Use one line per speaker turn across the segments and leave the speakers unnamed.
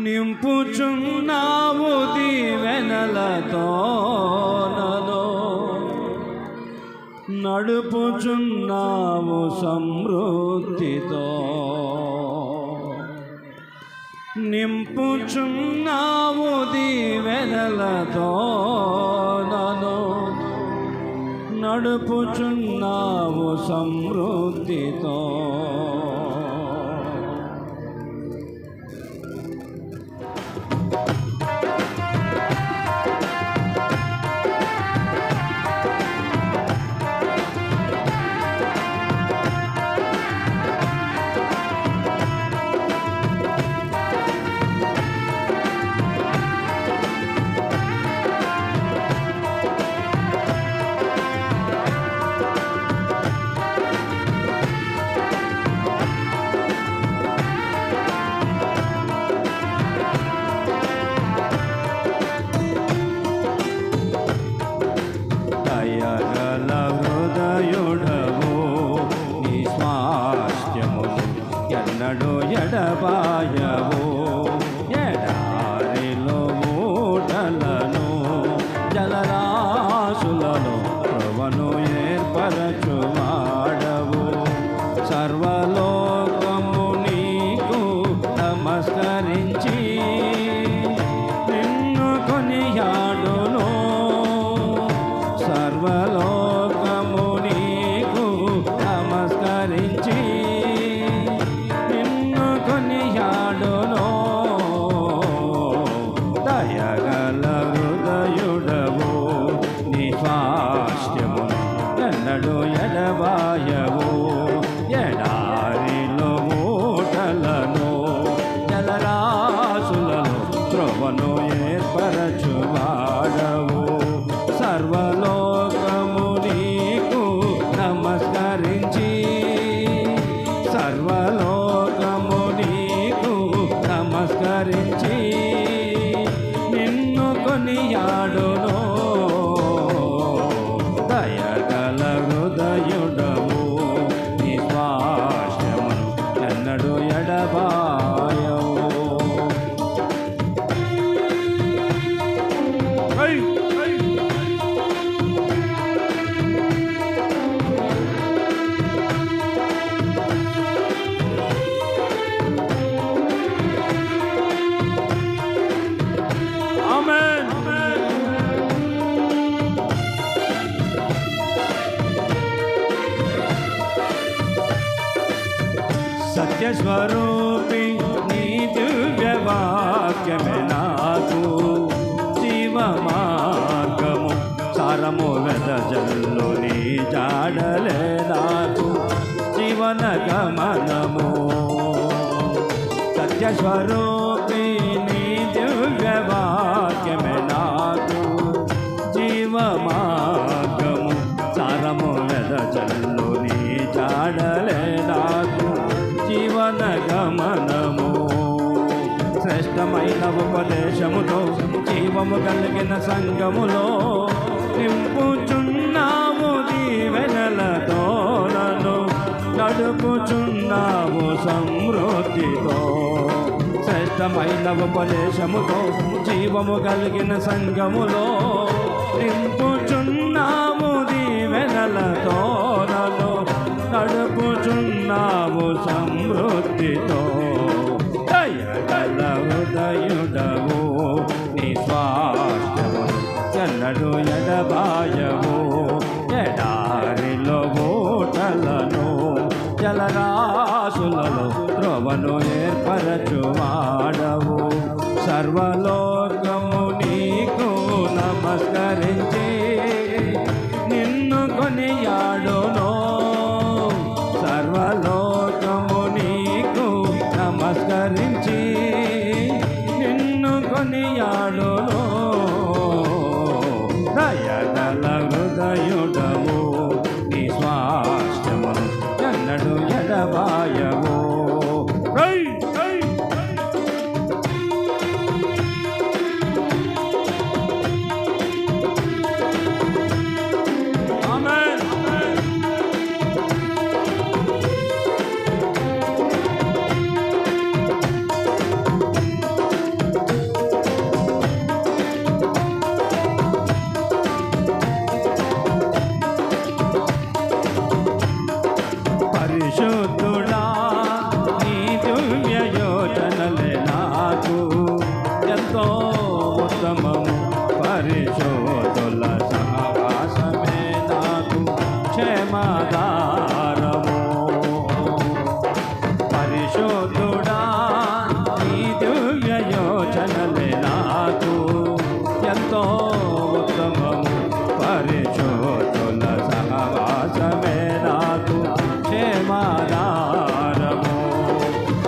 నింపుచున్నావు దీవెనలతో నలో నడుపుచున్నావు సమృద్ధితో నింపుచున్నావు దీవెనలతో నలో నడుపుచున్నావు సమృద్ధితో ఎడబాయవో ఎడారిలో మూటలను జలరాశులలో ప్రభువును ఏర్పరచువాడవు సర్వలోకము నీకు నమస్కరించి నిన్ను కొనియాడును సర్వలోకము నీకు నమస్కరించి కొనియాడును దయగల హృదయుడవు నీ స్వాస్థ్యము ఎన్నడు ఎడబాయవు ఎడారిలో మూటలను జలరాశులలో త్రోవను ఏర్పరచువాడవు సర్వలోకము నీకు నమస్కరించి సర్వలోకము నమస్కరించి నిన్ను కొనియాడును దయగల హృదయుడవు నీ స్వాస్థ్యమును ఎన్నడు ఎడబాయవు సత్యస్వరూపి నీ దివ్య వాక్యమే నాకు జీవ మార్గము సారము వెదజల్లు నీ జాడలే నాకు జీవన గమనము సత్యస్వరూపి నీ దివ్య వాక్యమే నాకు జీవ మార్గము సారము వెదజల్లు నీ జాడలే నాకు జీవన గమనము శ్రేష్టమైన ఉపదేశముతో జీవము కలిగిన సంఘములో నింపుచున్నావు దీవెనలతో నన్ను నడుపుచున్నావు సమృద్ధితో శ్రేష్టమైన ఉపదేశముతో జీవము కలిగిన సంఘములో నింపుచున్నావు దీవెనలతో నన్ను నడుపుచున్నావు సమృద్ధితో దయగల హృదయుడవు నీ స్వాస్థ్యమును ఎన్నడు ఎడబాయవు ఎడారిలో మూటలను జలరాశులలో త్రోవను ఏర్పరచువాడవు సర్వలోకము నీకు నమస్కరించి నిన్ను కొనియాడును సర్వలోకము నీకు నమస్కరించి నిన్ను కొనియాడును దయగల హృదయుడవు నీ స్వాస్థ్యమును ఎన్నడు ఎడబాయవు పరిశోధుడా నీ దివ్య యోచనలే నాకు ఎంతో ఉత్తమము. పరిశోధుల సహవాసమే నాకు క్షేమాధారము.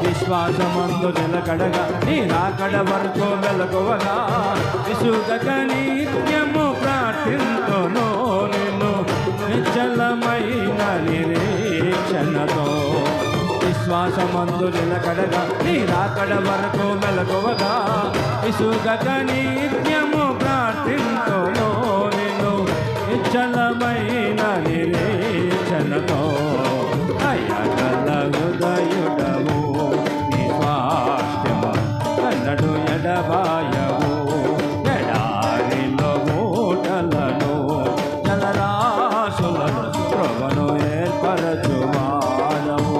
విశ్వాసమందు నిలకడగా నీ రాకడ వరకు వెలకువగా విసుగక నిత్యము ప్రార్థింతును నిన్ను నిశ్చలమైన నిరీక్షణతో. విశ్వాసమందు నిలకడగా నీ రాకడ వరకు వెలకువగా విసుగక నిత్యము ప్రార్థింతును నిన్ను నిశ్చలమైన నిరీక్షణతో. అయ్యగల హృదయుడవు నీ స్వాస్థ్యము కన్నడు ఎడబాయవు. ఎడారిలో మూటలను జలరాశులను త్రోవను ఏర్పరచువాడవు.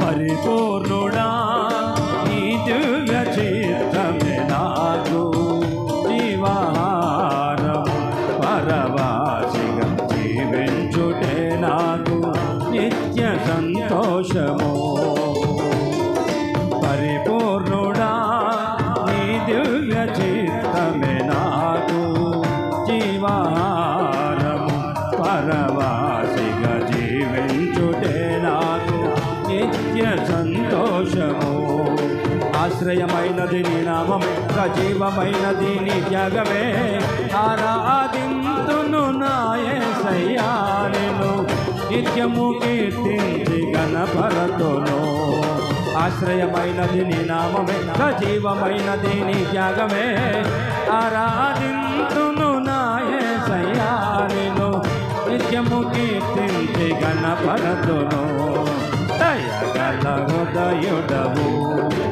పరిపూర్ణుడా నీ దివ్య చిత్తమే నాకు జీవాహారము. పరవాసిగా జీవించుటే నాకు నిత్య సంతోషము. పరిపూర్ణుడా నీ దివ్య చిత్తమే నాకు జీవాహారము. పరవాసిగా జీవించుటే నాకు నిత్య సంతోషము. ఆశ్రయమైనది నీ నామమే సజీవమైనది నీ త్యాగమే. ఆరాధింతును నా యేసయ్యా నిన్ను నిత్యము కీర్తించి గణపరతును. ఆశ్రయమైనది నీ నామమే సజీవమైనది నీ త్యాగమే. ఆరాధింతును నా యేసయ్యా నిన్ను నిత్యము కీర్తించి గణపరతును. దయగల హృదయుడవు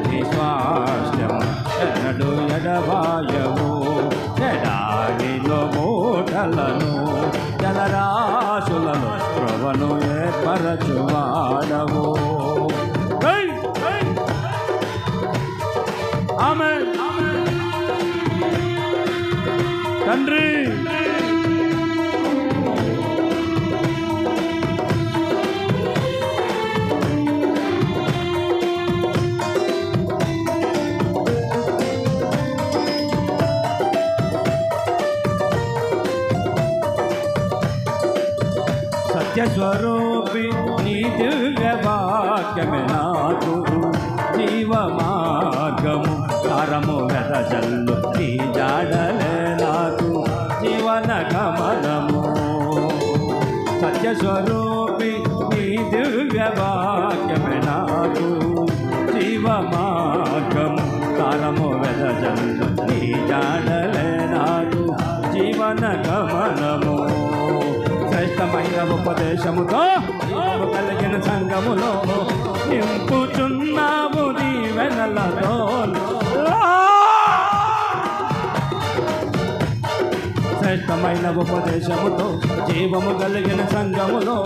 నీ స్వాస్థ్యము ఎన్నడు ఎడబాయవు. ఎడారిలో మూటలను జలరాశులను త్రోవను ఏర్పరచువాడవు. ఆమేన్ తండ్రి. సత్యస్వరూపి నీ దివ్య వాక్యమే నాకు జీవ మార్గము. తారము వెదజల్లు నీ జాడలే నాకు జీవన గమనము. సత్యస్వరూపి నీ దివ్య వాక్యమే నాకు జీవ మార్గము. తారము వెదజల్లు నీ జాడలే నాకు జీవన గమనము. శ్రేష్టమైన ఉపదేశముతో కలిగిన సంఘములో నింపుచున్నావు దీవెనలతో. శ్రేష్టమైన ఉపదేశముతో జీవము కలిగిన సంఘములో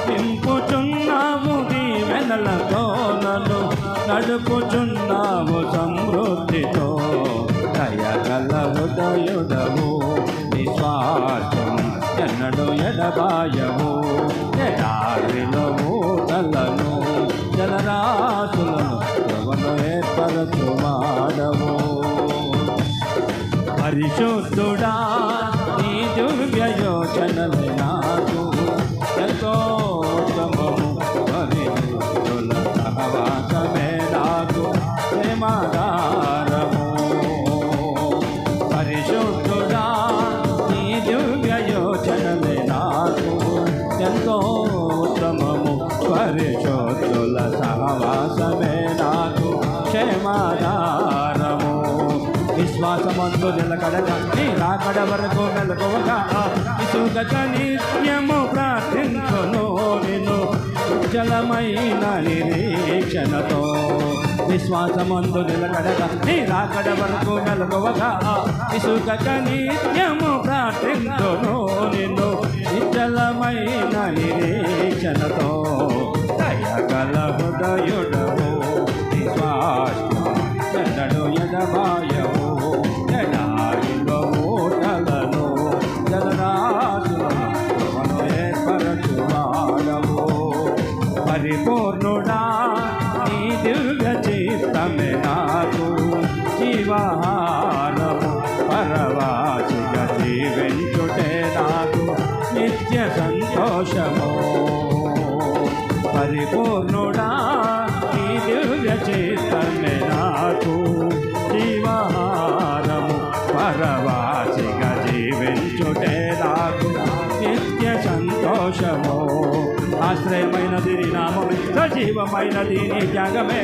నింపుచున్నావు దీవెనలతో. నన్ను నడుపుచున్నావు సమృద్ధితో. దయగల హృదయుడవు నీ స్వాస్థ్యం ఎన్నడు ఎడబాయవు. ఎడారిలో మూటలను జలరాశులను త్రోవను ఏర్పరచువాడవు. పరిశుద్ధుడా నీ దివ్య యోచనలే నాకు ఎంతో ఉత్తమము. పరిశుద్ధుల సహవాసమే నాకు క్షేమాధారము. పరిశుద్ధుడా నీ దివ్య యోచనలే నాకు ఎంతో ఉత్తమము. పరిశుద్ధుల సహవాసమే నాకు క్షేమాధారము. విశ్వాసమందు విశ్వాసమందు నిలకడగా నీ రాకడ వరకు మెలకువగా ఇసుగక నిత్యము ప్రార్థించును నిన్ను ఉజ్జలమైన నిరీక్షణతో విశ్వాసమందు నిలకడగా నీ రాకడ వరకు మెలకువగా ఇసుగక నిత్యము ప్రార్థించును నిన్ను ఉజ్జలమైన నిరీక్షణతో దయగల హృదయుడవు విశ్వాసడు యజమాయవు ఎడారిలో ఓటలను జలరాశులను ఏర్పరచువాడవు పరిపూర్ణుడా నీ దివ్య చిత్తమే నాకు జీవాహారము పరవాసిగా జీవించుటే నాకు నిత్య సంతోషము పరిపూర్ణుడా నీ దివ్య చిత్తమే నాకు జీవాహారము పరవాసిగా జీవించుటే నాకు నిత్య సంతోషము ఆశ్రయమైనది నీ నామమే సజీవమైనది నీ త్యాగమే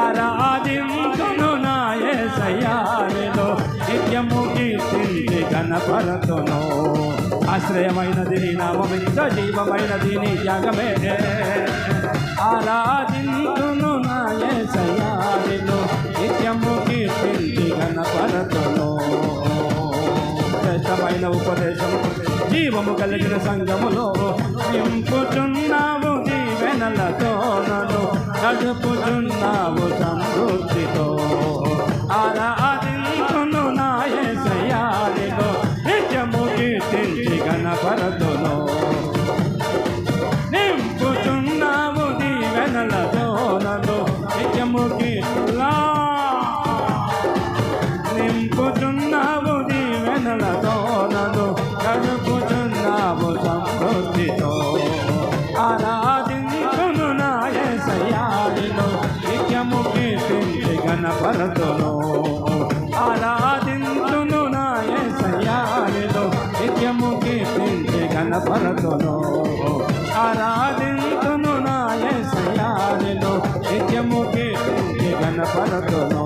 ఆరాధించును నా యేసయ్యా నిన్ను నిత్యము కీర్తించి ఘనపరతును ఆశ్రయమైనది నీ నామమే సజీవమైనది నీ త్యాగమే ఆరాధించును నా యేసయ్యా నిన్ను నిత్యము కీర్తించి ఘనపరతును శ్రేష్టమైన ఉపదేశము జీవము కలిగిన సంఘములో నింపుచున్నావు దీవెనలతో నన్ను నడుపుచున్నావు సమృద్ధితో ఆరాధించును నా యేసయ్యా నిన్ను నిత్యము కీర్తించి ఘనపరతును నింపుచున్నావు దీవెనలతో నన్ను నిత్యము నింపుచున్నావు దీవెనలతో నన్ను గడుపుచున్నావు సమృద్ధితో ఆరాధించును నా యేసయ్యా నిన్ను నిత్యము కీర్తించి ఘనపరతును ఆరాధించును నా యేసయ్యా నిన్ను నిత్యము కీర్తించి ఘనపరతును ఆరాధించును నా యేసయ్యా నిన్ను నిత్యము కీర్తించి ఘనపరతును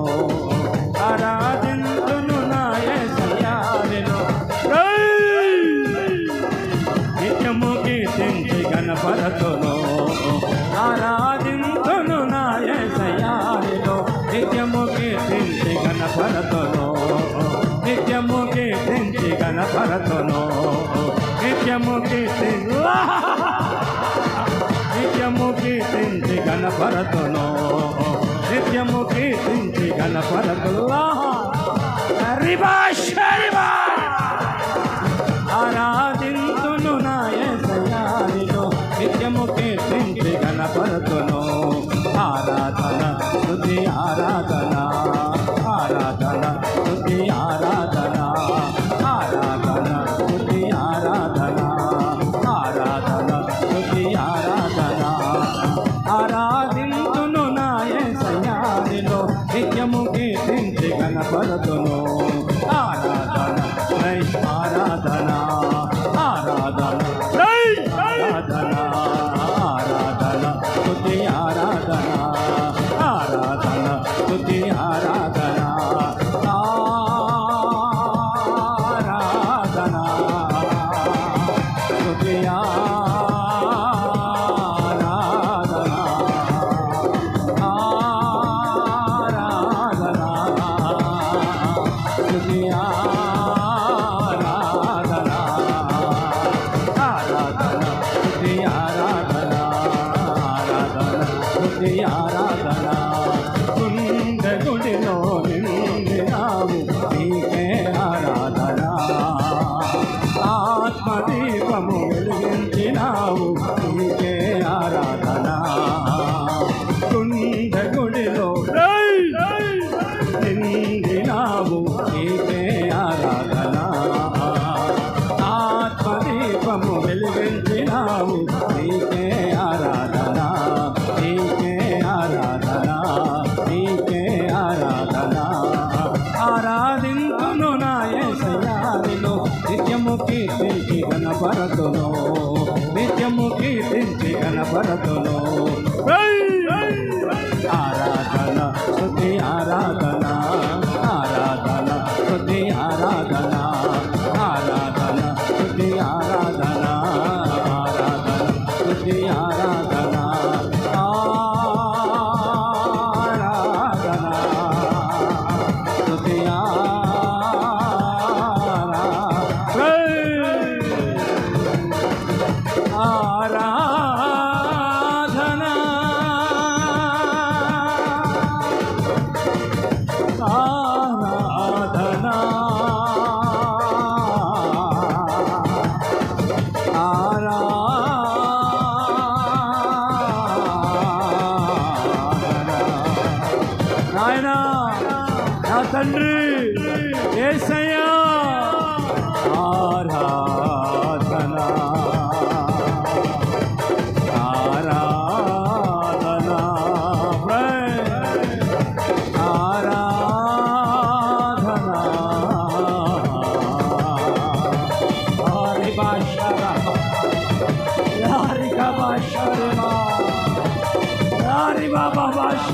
ఆరాధించును నా యేసయ్యా నిన్ను నిత్యము కీర్తించి ఘనపరతును ఆరాధించును నా యేసయ్యా నిన్ను నిత్యము కీర్తించి ఘనపరతును నిత్యము కీర్తించి ఘనపరతును నిత్యము నిత్యము కీర్తించి ఘనపరతును నిత్యము కీర్తించి ఘనపరతును ఆరాధించును నా యేసయ్యా నిన్ను నిత్యము కీర్తించి ఘనపరతును ఆరాధన స్తుతి ఆరాధన ఆరాధన స్తుతి ఆరాధన ఆరాధన స్తుతి ఆరాధన ఆరాధన స్తుతి ఆరాధన ఆరాధించును నా యేసయ్యా నిన్ను నిత్యము కీర్తించి ఘనపరతును ఆరాధన ఆరాధన ఆరాధన ఆరాధన ఆరాధన స్తుతి ఆరాధన ఆరాధన స్తుతి ఆరాధన ఆరాధన స్తుతి ఆరాధన ఆరాధన స్తుతి ఆరాధన ఆరాధన స్తుతి ఆరాధన ఆరాధన స్తుతి ఆరాధన గుండె గుడిలో నిండినావు నీకే ఆరాధన ఆత్మదీపము వెలిగించినావు నీకే ఆరాధన గుండె గుడిలో నిండినావు నీకే ఆరాధన ఆత్మదీపము వెలిగించినావు నీకే ఆరాధన నీకే ఆరాధన నీకే ఆరాధన ఆరాధించును నా యేసయ్యా నిన్ను నిత్యము కీర్తించి ఘనపరతును నిత్యము కీర్తించి ఘనపరతును ఆరాధన స్తుతి ఆరాధన ఆరాధన స్తుతి ఆరాధన ఆరాధన స్తుతి ఆరాధన ఆరాధన స్తుతి ఆరాధన ఆరాధన స్తుతి తండ్రి యేసయ్యా ఆరాధన ఆరాధన ఆరాధన హరి భాష హరి భాష హరి బాబా భాష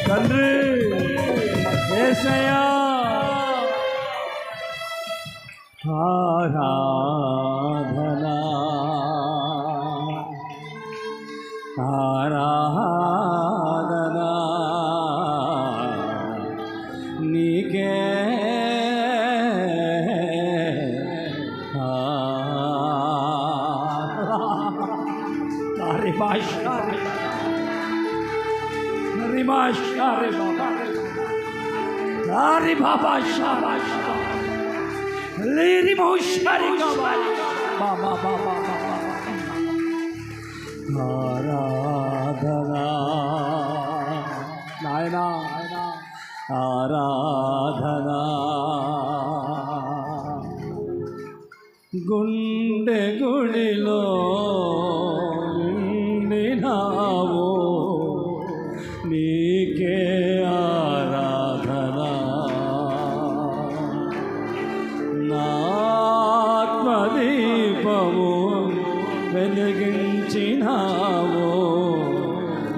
తండ్రి యేసయ్యా ఆరాధన ఆరాధన నీకే హరి భాష Hari Baba Shara Liri Moshari Baba Baba Aradhana Naina Aradhana Gunde Gudilo Ninavu నీకే ఆరాధన నాత్మదీపము వెలిగించినావు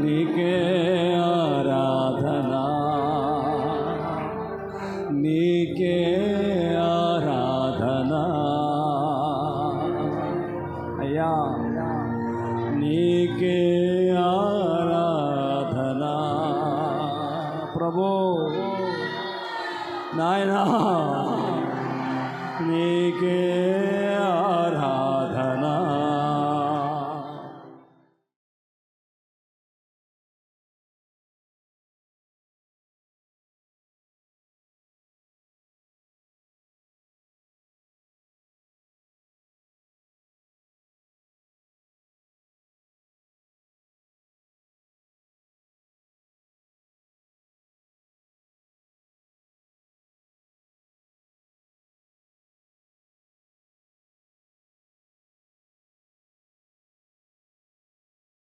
నీకే ఆరాధన నీకే ఆరాధన అయ్యా నీకే ప్రభు నాయనా